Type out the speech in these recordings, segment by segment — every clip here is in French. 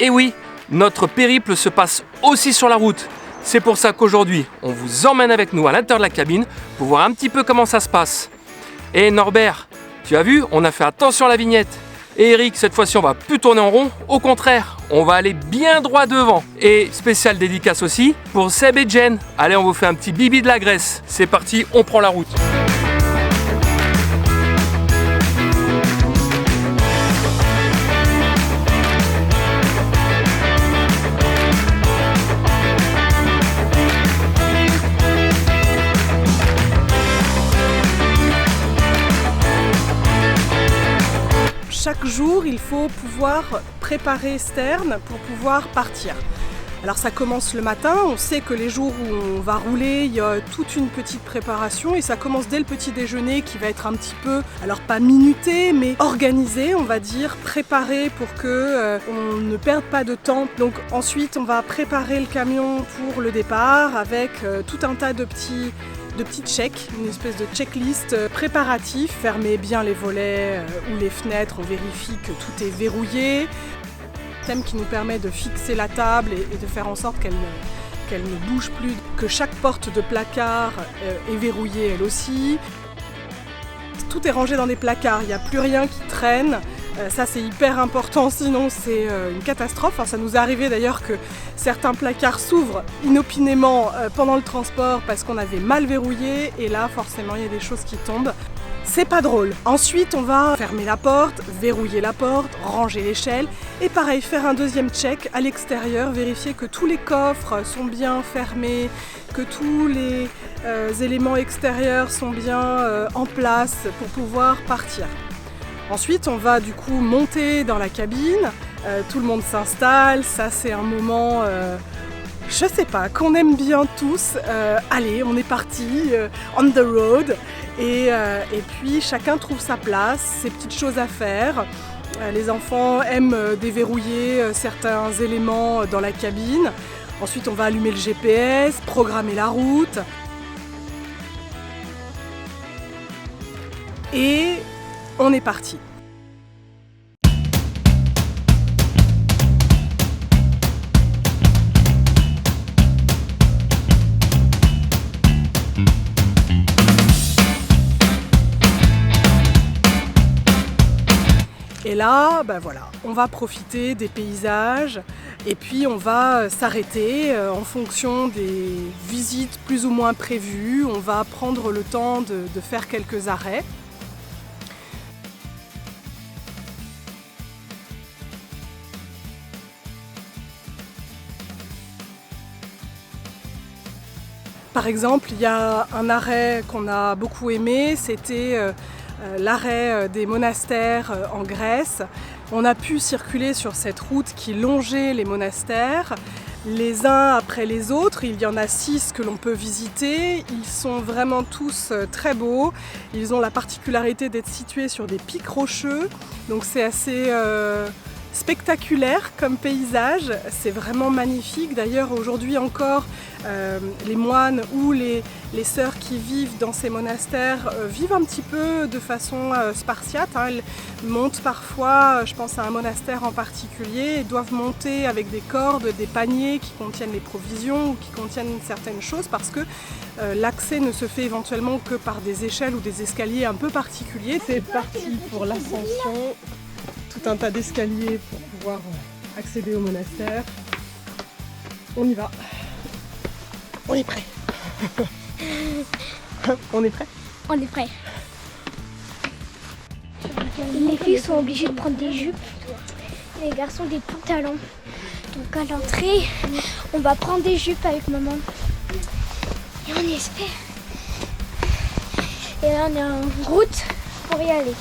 Et oui, notre périple se passe aussi sur la route. C'est pour ça qu'aujourd'hui, on vous emmène avec nous à l'intérieur de la cabine pour voir un petit peu comment ça se passe. Et Norbert, tu as vu, on a fait attention à la vignette. Et Eric, cette fois-ci, on va plus tourner en rond. Au contraire, on va aller bien droit devant. Et spécial dédicace aussi pour Seb et Jen. Allez, on vous fait un petit bibi de la Grèce. C'est parti, on prend la route. Chaque jour, il faut pouvoir préparer Stern pour pouvoir partir. Alors ça commence le matin, on sait que les jours où on va rouler, il y a toute une petite préparation et ça commence dès le petit déjeuner qui va être un petit peu, alors pas minuté, mais organisé, on va dire, préparé pour que on ne perde pas de temps. Donc ensuite, on va préparer le camion pour le départ avec tout un tas de petits checks, une espèce de checklist préparatif. Fermez bien les volets ou les fenêtres, on vérifie que tout est verrouillé. Thème qui nous permet de fixer la table et de faire en sorte qu'elle ne bouge plus, que chaque porte de placard est verrouillée elle aussi. Tout est rangé dans des placards, il n'y a plus rien qui traîne. Ça c'est hyper important, sinon c'est une catastrophe. Enfin, ça nous est arrivé d'ailleurs que certains placards s'ouvrent inopinément pendant le transport parce qu'on avait mal verrouillé et là forcément il y a des choses qui tombent. C'est pas drôle. Ensuite on va fermer la porte, verrouiller la porte, ranger l'échelle et pareil faire un deuxième check à l'extérieur, vérifier que tous les coffres sont bien fermés, que tous les éléments extérieurs sont bien en place pour pouvoir partir. Ensuite, on va du coup monter dans la cabine, tout le monde s'installe, ça c'est un moment, je sais pas, qu'on aime bien tous. Allez, on est parti, on the road, et puis chacun trouve sa place, ses petites choses à faire. Les enfants aiment déverrouiller certains éléments dans la cabine. Ensuite, on va allumer le GPS, programmer la route. Et on est parti. Et là, ben voilà, on va profiter des paysages et puis on va s'arrêter en fonction des visites plus ou moins prévues. On va prendre le temps de faire quelques arrêts. Par exemple, il y a un arrêt qu'on a beaucoup aimé, c'était l'arrêt des monastères en Grèce. On a pu circuler sur cette route qui longeait les monastères, les uns après les autres. Il y en a 6 que l'on peut visiter. Ils sont vraiment tous très beaux. Ils ont la particularité d'être situés sur des pics rocheux, donc c'est assez spectaculaire comme paysage, c'est vraiment magnifique. D'ailleurs aujourd'hui encore, les moines ou les sœurs qui vivent dans ces monastères vivent un petit peu de façon spartiate. Elles montent parfois, je pense à un monastère en particulier, et doivent monter avec des cordes, des paniers qui contiennent les provisions ou qui contiennent certaines choses parce que l'accès ne se fait éventuellement que par des échelles ou des escaliers un peu particuliers. C'est parti pour l'ascension. Tout un tas d'escaliers pour pouvoir accéder au monastère. On y va. On est prêt. On est prêt? On est prêt. Les filles sont obligées de prendre des jupes, les garçons des pantalons. Donc à l'entrée, on va prendre des jupes avec maman. Et on espère. Et là on est en route pour y aller.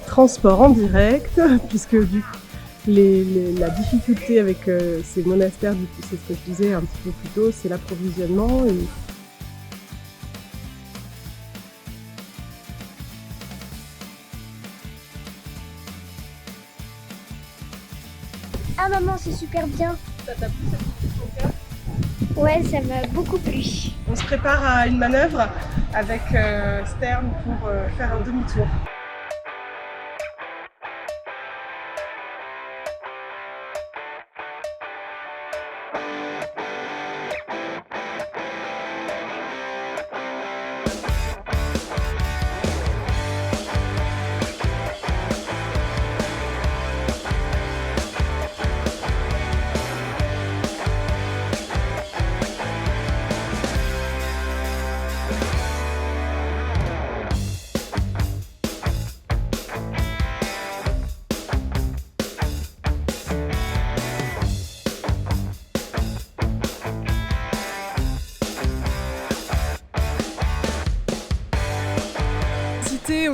Transport en direct, puisque du coup, la difficulté avec ces monastères, du coup, c'est ce que je disais un petit peu plus tôt, c'est l'approvisionnement. Ah maman, c'est super bien. Ça t'a plu cette petite conquête ? Ouais, ça m'a beaucoup plu. On se prépare à une manœuvre avec Stern pour faire un demi-tour.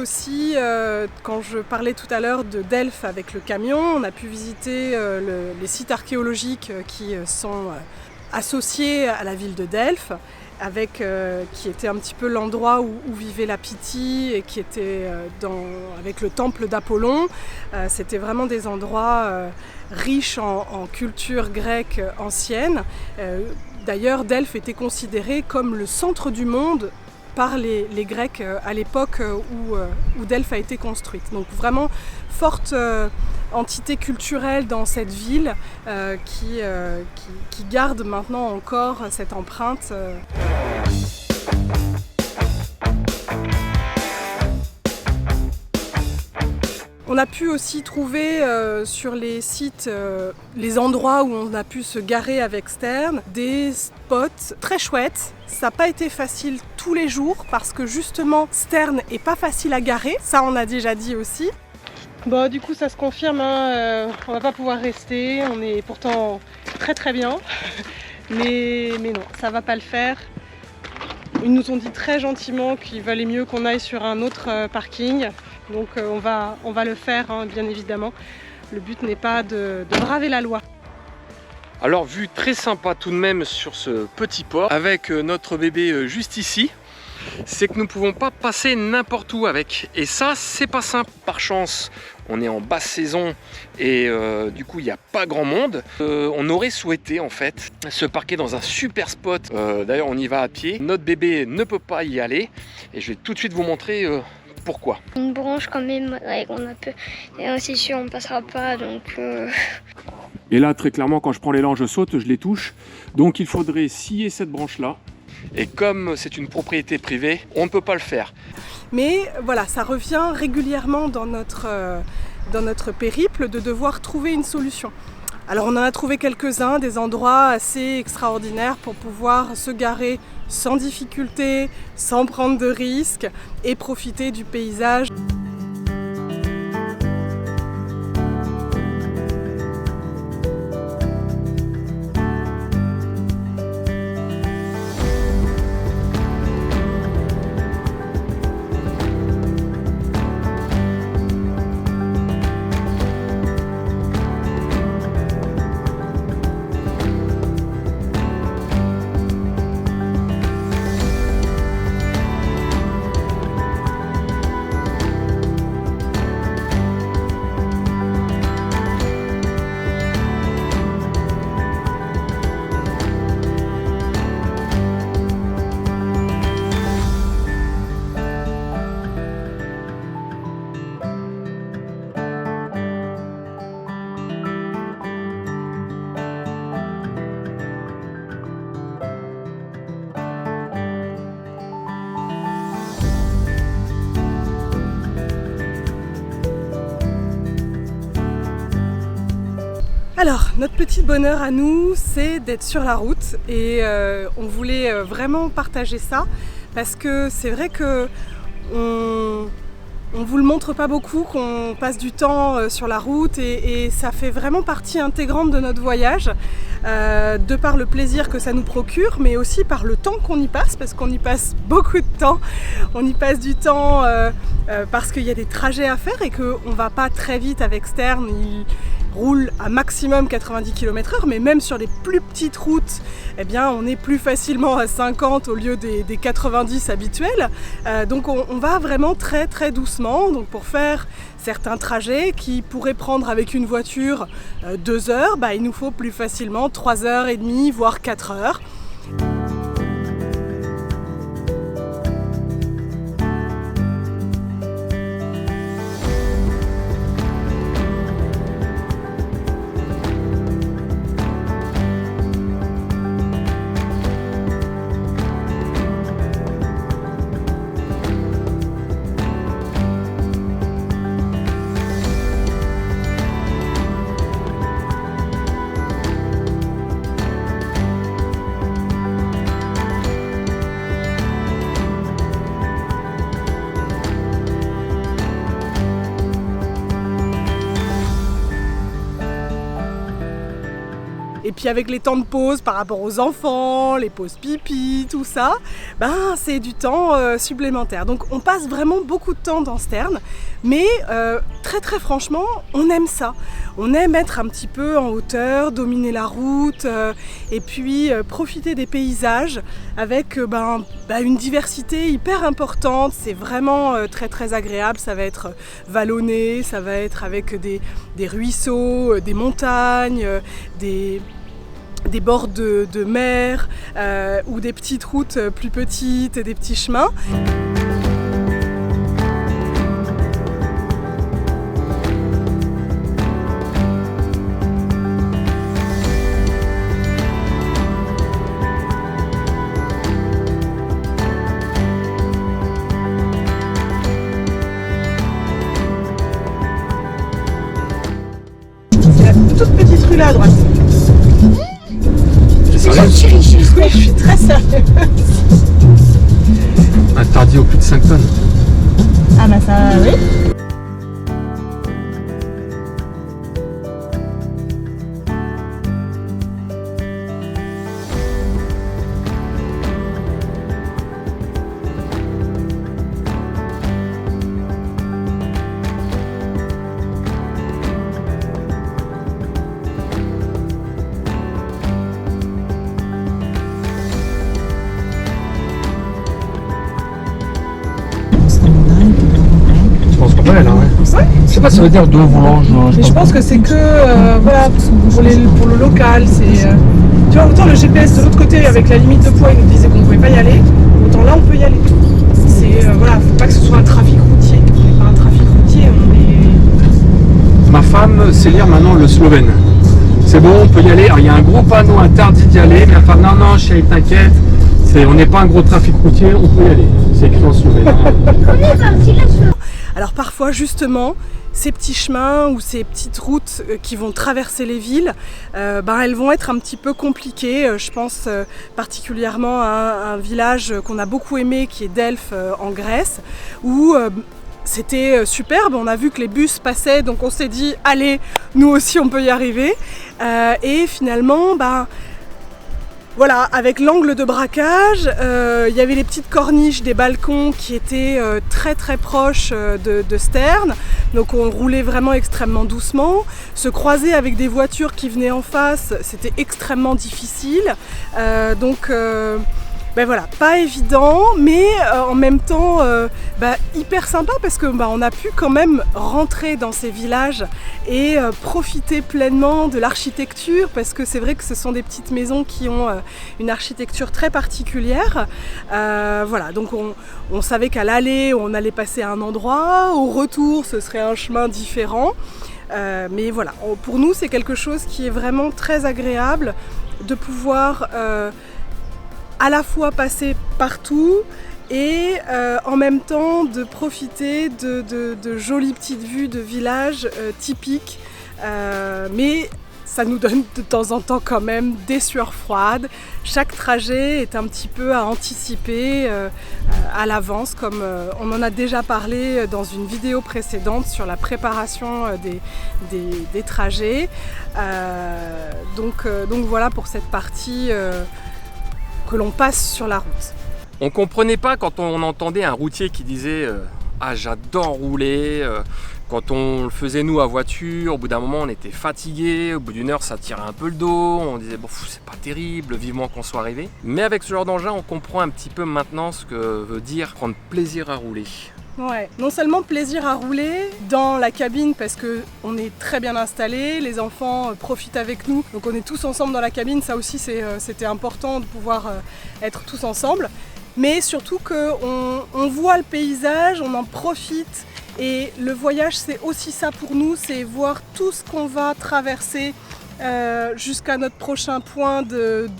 Aussi, quand je parlais tout à l'heure de Delphes avec le camion, on a pu visiter les sites archéologiques qui sont associés à la ville de Delphes, qui était un petit peu l'endroit où vivait la Pythie et qui était avec le temple d'Apollon. C'était vraiment des endroits riches en culture grecque ancienne. D'ailleurs, Delphes était considéré comme le centre du monde par les Grecs à l'époque où Delphes a été construite. Donc vraiment forte entité culturelle dans cette ville qui garde maintenant encore cette empreinte. On a pu aussi trouver sur les sites, les endroits où on a pu se garer avec Stern, des spots très chouettes. Ça n'a pas été facile tous les jours parce que justement Stern n'est pas facile à garer, ça on a déjà dit aussi. Bon, du coup ça se confirme, on va pas pouvoir rester, on est pourtant très très bien, mais non, ça va pas le faire. Ils nous ont dit très gentiment qu'il valait mieux qu'on aille sur un autre parking. Donc on va le faire, bien évidemment. Le but n'est pas de braver la loi. Alors vue très sympa tout de même sur ce petit port avec notre bébé juste ici. C'est que nous ne pouvons pas passer n'importe où avec. Et ça, c'est pas simple. Par chance, on est en basse saison et du coup, il n'y a pas grand monde. On aurait souhaité en fait se parquer dans un super spot. D'ailleurs, on y va à pied. Notre bébé ne peut pas y aller. Et je vais tout de suite vous montrer pourquoi. Une branche quand même, on a peu. Et c'est sûr, on ne passera pas, donc... Et là, très clairement, quand je prends l'élan, je saute, je les touche. Donc il faudrait scier cette branche-là. Et comme c'est une propriété privée, on ne peut pas le faire. Mais voilà, ça revient régulièrement dans notre périple de devoir trouver une solution. Alors on en a trouvé quelques-uns, des endroits assez extraordinaires pour pouvoir se garer sans difficulté, sans prendre de risques et profiter du paysage. Alors, notre petit bonheur à nous, c'est d'être sur la route et on voulait vraiment partager ça parce que c'est vrai que on vous le montre pas beaucoup, qu'on passe du temps sur la route et ça fait vraiment partie intégrante de notre voyage, de par le plaisir que ça nous procure, mais aussi par le temps qu'on y passe, parce qu'on y passe beaucoup de temps. On y passe du temps parce qu'il y a des trajets à faire et qu'on va pas très vite avec Stern. roule à maximum 90 km/h, mais même sur les plus petites routes, eh bien, on est plus facilement à 50 au lieu des 90 habituels. Donc on va vraiment très très doucement. Donc pour faire certains trajets qui pourraient prendre avec une voiture 2 heures, il nous faut plus facilement 3 heures et demie, voire 4 heures. Et puis avec les temps de pause par rapport aux enfants, les pauses pipi, tout ça, c'est du temps supplémentaire. Donc on passe vraiment beaucoup de temps dans Stern, mais très très franchement, on aime ça. On aime être un petit peu en hauteur, dominer la route, et puis profiter des paysages avec une diversité hyper importante. C'est vraiment très très agréable. Ça va être vallonné, ça va être avec des ruisseaux, des montagnes, des bords de mer ou des petites routes plus petites et des petits chemins. C'est la toute petite rue là à droite. Je suis très sérieuse. Interdit aux plus de 5 tonnes. Ah bah ça, oui. Je sais pas, ça veut dire deux volanges. Mais je pense que c'est que pour le local. Tu vois, autant le GPS de l'autre côté avec la limite de poids il nous disait qu'on ne pouvait pas y aller, autant là on peut y aller. Faut pas que ce soit un trafic routier. On n'est pas un trafic routier, on est. Ma femme sait lire maintenant le slovène. C'est bon, on peut y aller. Alors, il y a un gros panneau interdit d'y aller, mais enfin non, chérie, t'inquiète. On n'est pas un gros trafic routier, on peut y aller. C'est écrit en slovène. Alors parfois justement, ces petits chemins ou ces petites routes qui vont traverser les villes, elles vont être un petit peu compliquées. Je pense particulièrement à un village qu'on a beaucoup aimé qui est Delphes en Grèce, où c'était superbe, on a vu que les bus passaient, donc on s'est dit allez, nous aussi on peut y arriver. Et finalement, voilà, avec l'angle de braquage, il y avait les petites corniches des balcons qui étaient très très proches de Stern. Donc on roulait vraiment extrêmement doucement. Se croiser avec des voitures qui venaient en face, c'était extrêmement difficile. Voilà, pas évident, mais en même temps hyper sympa parce que on a pu quand même rentrer dans ces villages et profiter pleinement de l'architecture, parce que c'est vrai que ce sont des petites maisons qui ont une architecture très particulière. Donc on savait qu'à l'aller on allait passer à un endroit, au retour ce serait un chemin différent. Mais voilà, pour nous c'est quelque chose qui est vraiment très agréable de pouvoir à la fois passer partout et en même temps de profiter de jolies petites vues de villages typiques. Mais ça nous donne de temps en temps quand même des sueurs froides. Chaque trajet est un petit peu à anticiper à l'avance, comme on en a déjà parlé dans une vidéo précédente sur la préparation des trajets. Donc voilà pour cette partie que l'on passe sur la route. On comprenait pas quand on entendait un routier qui disait ah j'adore rouler, Quand on le faisait nous à voiture, au bout d'un moment on était fatigué, au bout d'une heure ça tirait un peu le dos, on disait bon c'est pas terrible, vivement qu'on soit arrivé. Mais avec ce genre d'engin on comprend un petit peu maintenant ce que veut dire prendre plaisir à rouler. Ouais, non seulement plaisir à rouler dans la cabine parce qu'on est très bien installé, les enfants profitent avec nous, donc on est tous ensemble dans la cabine, ça aussi c'était important de pouvoir être tous ensemble, mais surtout qu'on voit le paysage, on en profite et le voyage c'est aussi ça pour nous, c'est voir tout ce qu'on va traverser jusqu'à notre prochain point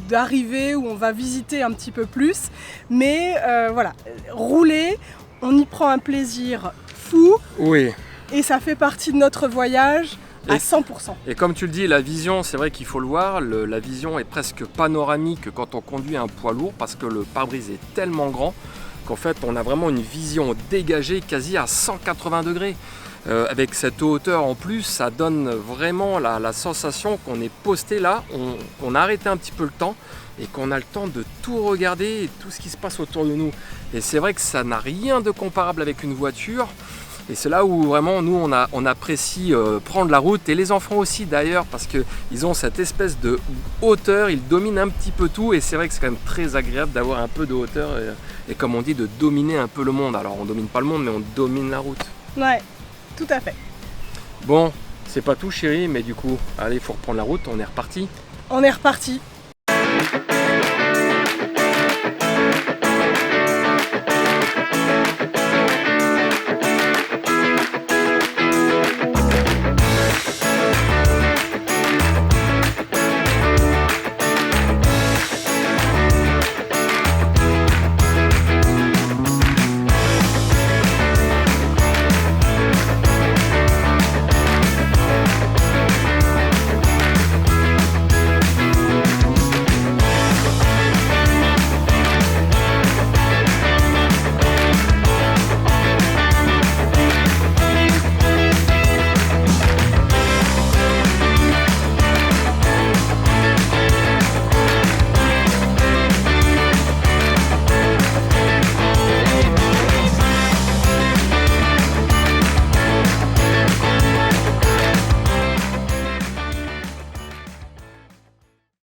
d'arrivée où on va visiter un petit peu plus, mais voilà, rouler, on y prend un plaisir fou. Oui. Et ça fait partie de notre voyage à 100%. Et comme tu le dis, la vision, c'est vrai qu'il faut le voir, la vision est presque panoramique quand on conduit un poids lourd parce que le pare-brise est tellement grand qu'en fait on a vraiment une vision dégagée quasi à 180 degrés. Avec cette hauteur en plus, ça donne vraiment la sensation qu'on est posté là, on a arrêté un petit peu le temps et qu'on a le temps de tout regarder et tout ce qui se passe autour de nous. Et c'est vrai que ça n'a rien de comparable avec une voiture. Et c'est là où vraiment nous on apprécie prendre la route et les enfants aussi d'ailleurs parce qu'ils ont cette espèce de hauteur, ils dominent un petit peu tout et c'est vrai que c'est quand même très agréable d'avoir un peu de hauteur et comme on dit de dominer un peu le monde. Alors on domine pas le monde mais on domine la route. Ouais, tout à fait. Bon, c'est pas tout chérie mais du coup, allez il faut reprendre la route, on est reparti. On est reparti.